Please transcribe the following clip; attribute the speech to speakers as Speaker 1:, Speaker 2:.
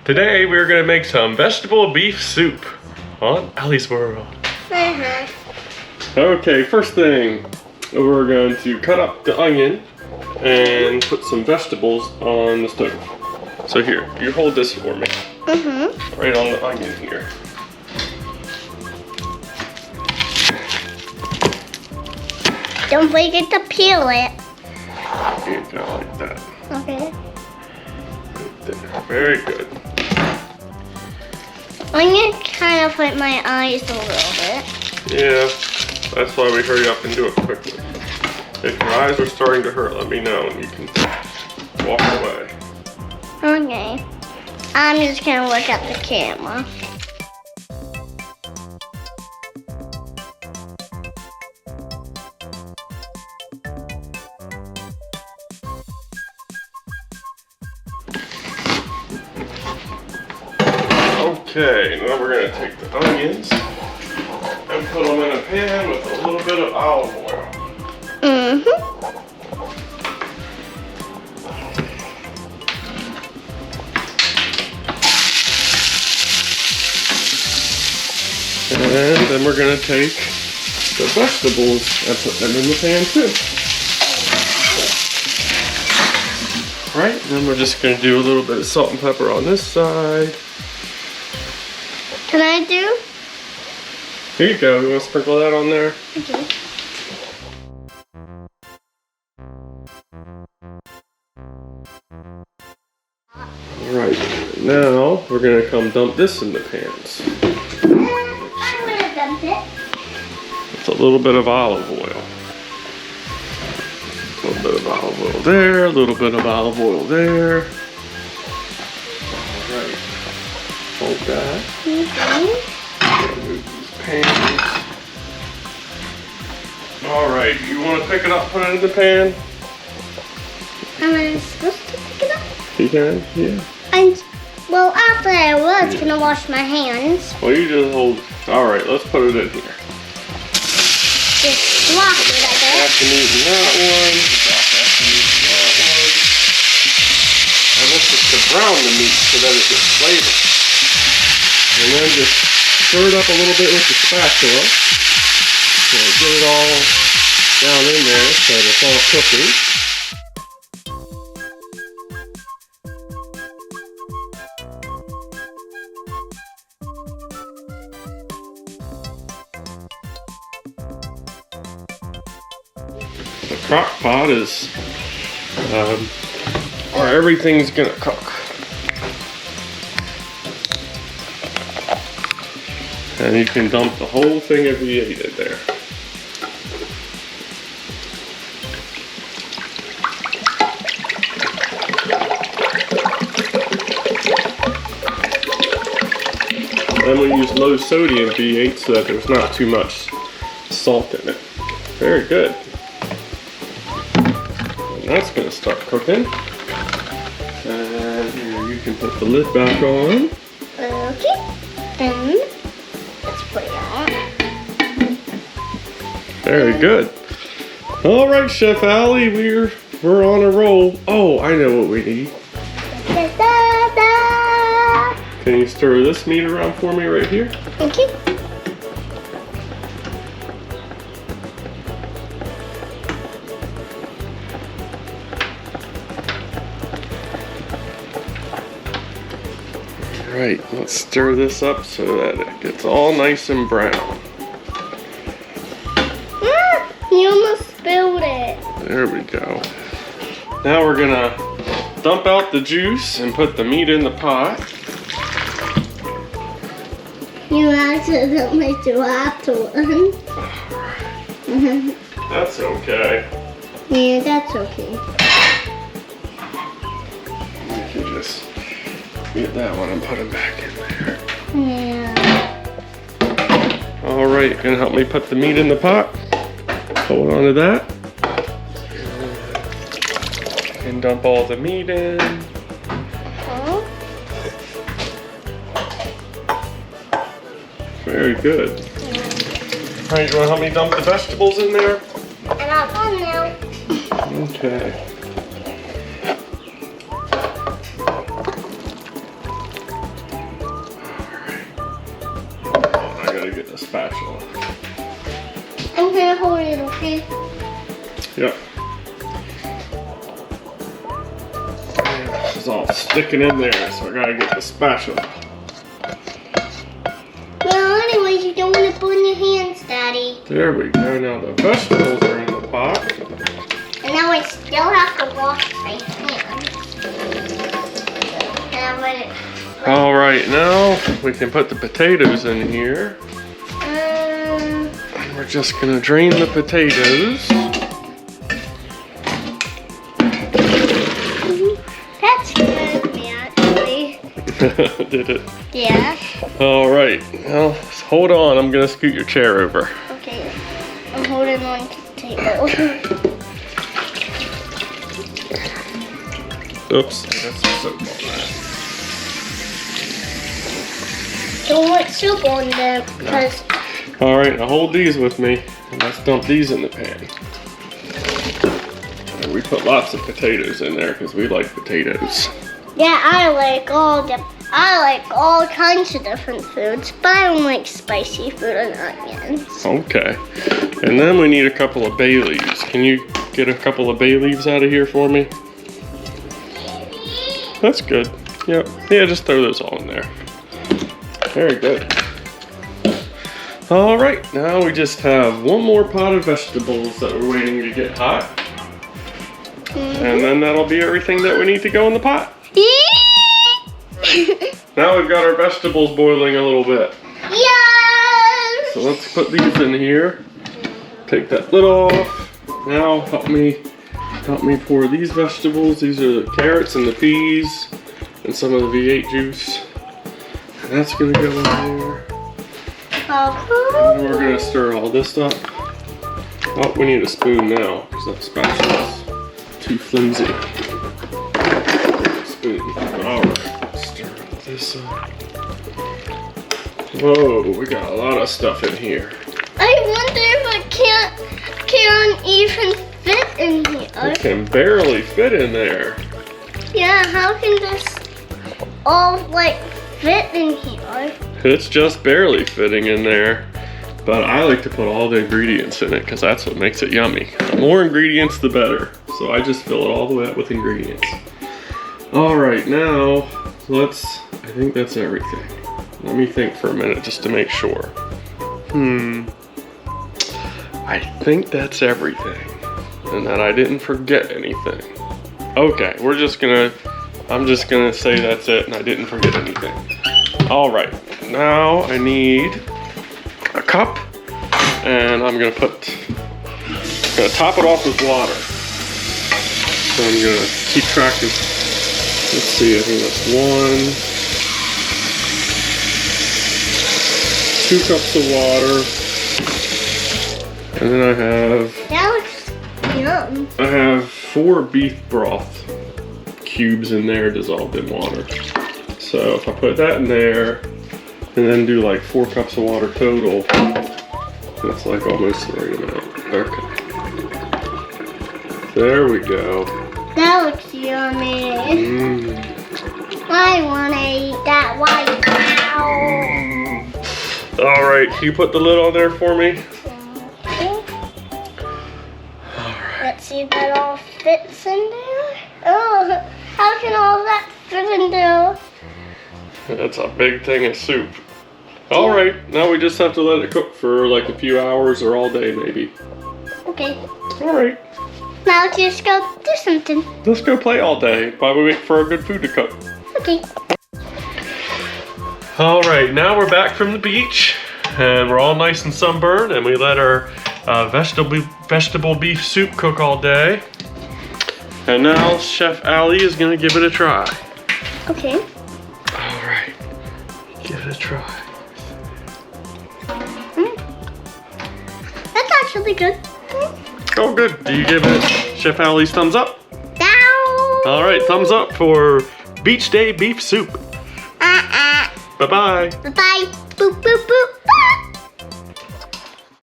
Speaker 1: Today we're gonna make some vegetable beef soup on Allie's World. Okay, first thing, we're going to cut up the onion and put some vegetables on the stove. So here, you hold this for me. Right on the onion here.
Speaker 2: Don't forget to peel it.
Speaker 1: You go like that.
Speaker 2: Okay.
Speaker 1: Right there. Very good.
Speaker 2: I'm gonna kind of put my eyes a little bit.
Speaker 1: Yeah, that's why we hurry up and do it quickly. If your eyes are starting to hurt, let me know and you can walk away.
Speaker 2: Okay. I'm just gonna look at the camera.
Speaker 1: Okay, now we're gonna take the onions and put them in a pan with a little bit of olive oil. And then we're gonna take the vegetables and put them in the pan too. Right, and then we're just gonna do a little bit of salt and pepper on this side.
Speaker 2: Can I do?
Speaker 1: Here you go, you wanna sprinkle that on there?
Speaker 2: Okay.
Speaker 1: Alright, now we're gonna come dump this in the pans.
Speaker 2: I'm gonna dump it.
Speaker 1: It's a little bit of olive oil. A little bit of olive oil there, a little bit of olive oil there. Alright, hold that. Move these pans. Alright, you want to pick it up, put it in the pan?
Speaker 2: Am I supposed to pick it up?
Speaker 1: You can, yeah.
Speaker 2: Well, after I was gonna wash my hands.
Speaker 1: Well, you just hold. Alright, let's put it in here.
Speaker 2: Just wash it, I guess.
Speaker 1: After using that one. After using that one. And this is to brown the meat so that it gets flavored. And then just stir it up a little bit with the spatula. So get it all down in there so that it's all cooking. The crock pot is where everything's gonna cook. And you can dump the whole thing if you ate it there. Then we use low sodium V8 so that there's not too much salt in it. Very good. And that's gonna start cooking. And here you can put the lid back on.
Speaker 2: Okay. And let's put it on.
Speaker 1: Very good. All right, Chef Allie, we're on a roll. Oh, I know what we need.
Speaker 2: Da, da, da.
Speaker 1: Can you stir this meat around for me right here?
Speaker 2: Okay.
Speaker 1: Right, let's stir this up so that it gets all nice and brown.
Speaker 2: You almost spilled it.
Speaker 1: There we go. Now we're gonna dump out the juice and put the meat in the pot.
Speaker 2: You accidentally dropped one.
Speaker 1: That's okay.
Speaker 2: Yeah, that's okay.
Speaker 1: We can just get that one and put it back in there.
Speaker 2: Yeah.
Speaker 1: All right, gonna help me put the meat in the pot. Hold on to that. And dump all the meat in.
Speaker 2: Oh.
Speaker 1: Very good. All right, you wanna help me dump the vegetables in there?
Speaker 2: And I'll come now.
Speaker 1: Okay. the spatula.
Speaker 2: I'm gonna hold it, okay?
Speaker 1: Yep. This is all sticking in there, so I gotta get the spatula.
Speaker 2: Well, anyways, you don't want to burn your hands, Daddy.
Speaker 1: There we go. Now the vegetables are in the pot.
Speaker 2: And now I still have to wash my hands. And I'm gonna...
Speaker 1: All right, now we can put the potatoes in here. We're just gonna drain the potatoes.
Speaker 2: That's good, actually.
Speaker 1: Did it?
Speaker 2: Yeah.
Speaker 1: All right. Well, hold on. I'm gonna scoot your chair over.
Speaker 2: Okay. I'm holding on to the table.
Speaker 1: Oops. I got some soap on that.
Speaker 2: Don't want soup on them because...
Speaker 1: All right. Now hold these with me. And let's dump these in the pan. And we put lots of potatoes in there because we like potatoes.
Speaker 2: Yeah, I like all kinds of different foods, but I don't like spicy food and onions.
Speaker 1: Okay. And then we need a couple of bay leaves. Can you get a couple of bay leaves out of here for me? That's good. Yep. Yeah, just throw those all in there. Very good. All right, now we just have one more pot of vegetables that we're waiting to get hot. And then that'll be everything that we need to go in the pot. Now we've got our vegetables boiling a little bit.
Speaker 2: Yes!
Speaker 1: So let's put these in here. Take that lid off. Now help me pour these vegetables. These are the carrots and the peas and some of the V8 juice. And that's gonna go in there. And we're gonna stir all this up. Oh, we need a spoon now because that spatula's too flimsy. Spoon. All right, stir all this up. Whoa, we got a lot of stuff in here.
Speaker 2: I wonder if it can't even fit in here.
Speaker 1: It can barely fit in there.
Speaker 2: Yeah, how can this all like fit in here?
Speaker 1: It's just barely fitting in there. But I like to put all the ingredients in it because that's what makes it yummy. The more ingredients, the better. So I just fill it all the way up with ingredients. All right, now I think that's everything. Let me think for a minute just to make sure. I think that's everything. And that I didn't forget anything. Okay, I'm just gonna say that's it and I didn't forget anything. All right, now I need a cup and I'm gonna top it off with water. So I'm gonna keep track of, let's see, I think that's 2 cups of water. And then
Speaker 2: That looks yum.
Speaker 1: I have 4 beef broth cubes in there dissolved in water. So if I put that in there and then do like 4 cups of water total, that's like almost the right amount. Okay. There we go.
Speaker 2: That looks yummy. I want to eat that right now.
Speaker 1: All right, can you put the lid on there for me?
Speaker 2: Let's see if that all fits in there. Oh, how can all that fit in there?
Speaker 1: That's a big thing of soup. All right, now we just have to let it cook for like a few hours or all day maybe.
Speaker 2: Okay.
Speaker 1: All right.
Speaker 2: Now let's just go do something.
Speaker 1: Let's go play all day while we wait for our good food to cook.
Speaker 2: Okay.
Speaker 1: All right, now we're back from the beach and we're all nice and sunburned and we let our vegetable beef soup cook all day. And now Chef Allie is gonna give it a try.
Speaker 2: Okay.
Speaker 1: All right, give it a try.
Speaker 2: That's actually good.
Speaker 1: Oh, good. Do you give it Chef Allie's thumbs up?
Speaker 2: Down.
Speaker 1: All right, thumbs up for Beach Day beef soup. Bye-bye.
Speaker 2: Bye-bye. Boop, boop, boop.